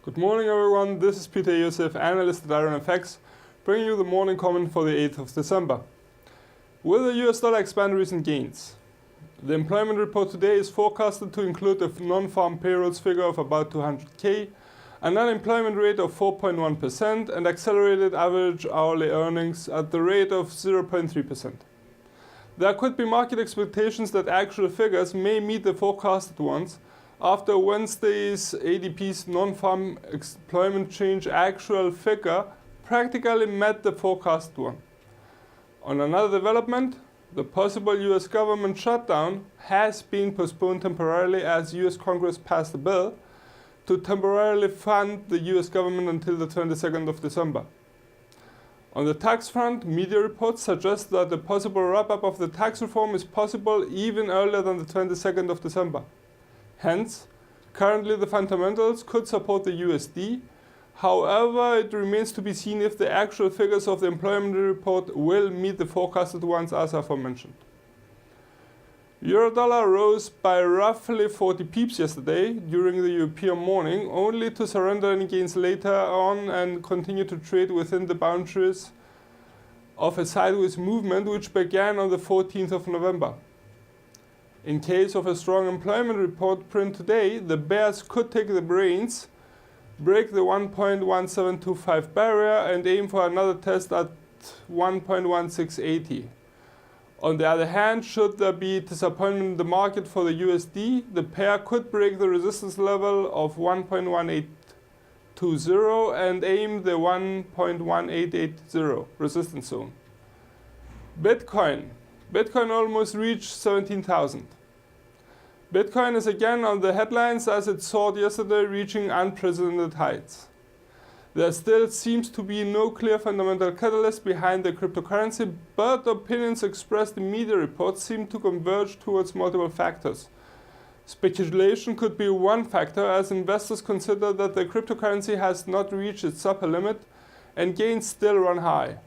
Good morning everyone, this is Iosif, analyst at IronFX, bringing you the morning comment for the 8th of December. Will the US dollar expand recent gains? The employment report today is forecasted to include a non-farm payrolls figure of about 200k, an unemployment rate of 4.1% and accelerated average hourly earnings at the rate of 0.3%. There could be market expectations that actual figures may meet the forecasted ones, after Wednesday's ADP's non-farm employment change actual figure practically met the forecast one. On another development, the possible US government shutdown has been postponed temporarily as US Congress passed a bill to temporarily fund the US government until the 22nd of December. On the tax front, media reports suggest that the possible wrap-up of the tax reform is possible even earlier than the 22nd of December. Hence, currently the fundamentals could support the USD. However, it remains to be seen if the actual figures of the employment report will meet the forecasted ones as aforementioned. Euro-dollar rose by roughly 40 pips yesterday during the European morning, only to surrender any gains later on and continue to trade within the boundaries of a sideways movement which began on the 14th of November. In case of a strong employment report print today, the bears could take the reins, break the 1.1725 barrier and aim for another test at 1.1680. On the other hand, should there be disappointment in the market for the USD, the pair could break the resistance level of 1.1820 and aim the 1.1880 resistance zone. Bitcoin almost reached 17,000. Bitcoin is again on the headlines as it soared yesterday, reaching unprecedented heights. There still seems to be no clear fundamental catalyst behind the cryptocurrency, but opinions expressed in media reports seem to converge towards multiple factors. Speculation could be one factor, as investors consider that the cryptocurrency has not reached its upper limit and gains still run high.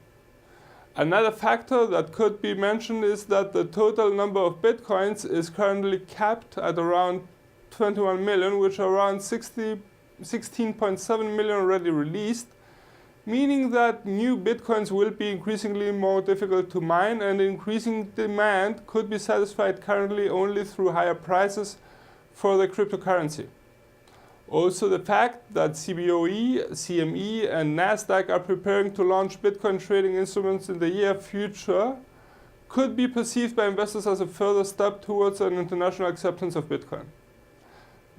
Another factor that could be mentioned is that the total number of bitcoins is currently capped at around 21 million, which are around 16.7 million already released, meaning that new bitcoins will be increasingly more difficult to mine, and increasing demand could be satisfied currently only through higher prices for the cryptocurrency. Also, the fact that CBOE, CME and Nasdaq are preparing to launch Bitcoin trading instruments in the near future could be perceived by investors as a further step towards an international acceptance of Bitcoin.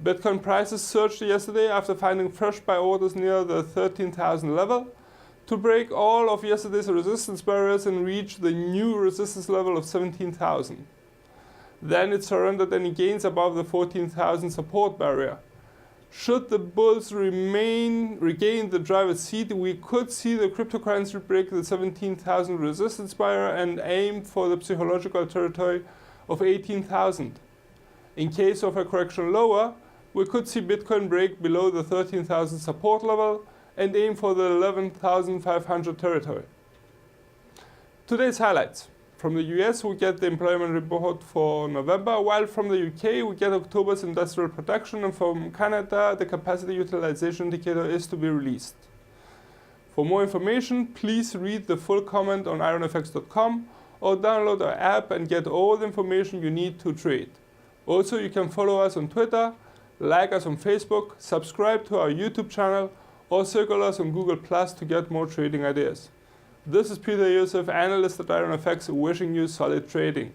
Bitcoin prices surged yesterday after finding fresh buy orders near the 13,000 level to break all of yesterday's resistance barriers and reach the new resistance level of 17,000. Then it surrendered any gains above the 14,000 support barrier. Should the bulls regain the driver's seat, we could see the cryptocurrency break the 17,000 resistance barrier and aim for the psychological territory of 18,000. In case of a correction lower, we could see Bitcoin break below the 13,000 support level and aim for the 11,500 territory. Today's highlights. From the US, we get the employment report for November, while from the UK, we get October's industrial production, and from Canada, the capacity utilization indicator is to be released. For more information, please read the full comment on IronFX.com or download our app and get all the information you need to trade. Also, you can follow us on Twitter, like us on Facebook, subscribe to our YouTube channel, or circle us on Google Plus to get more trading ideas. This is Iosif, analyst at IronFX, wishing you solid trading.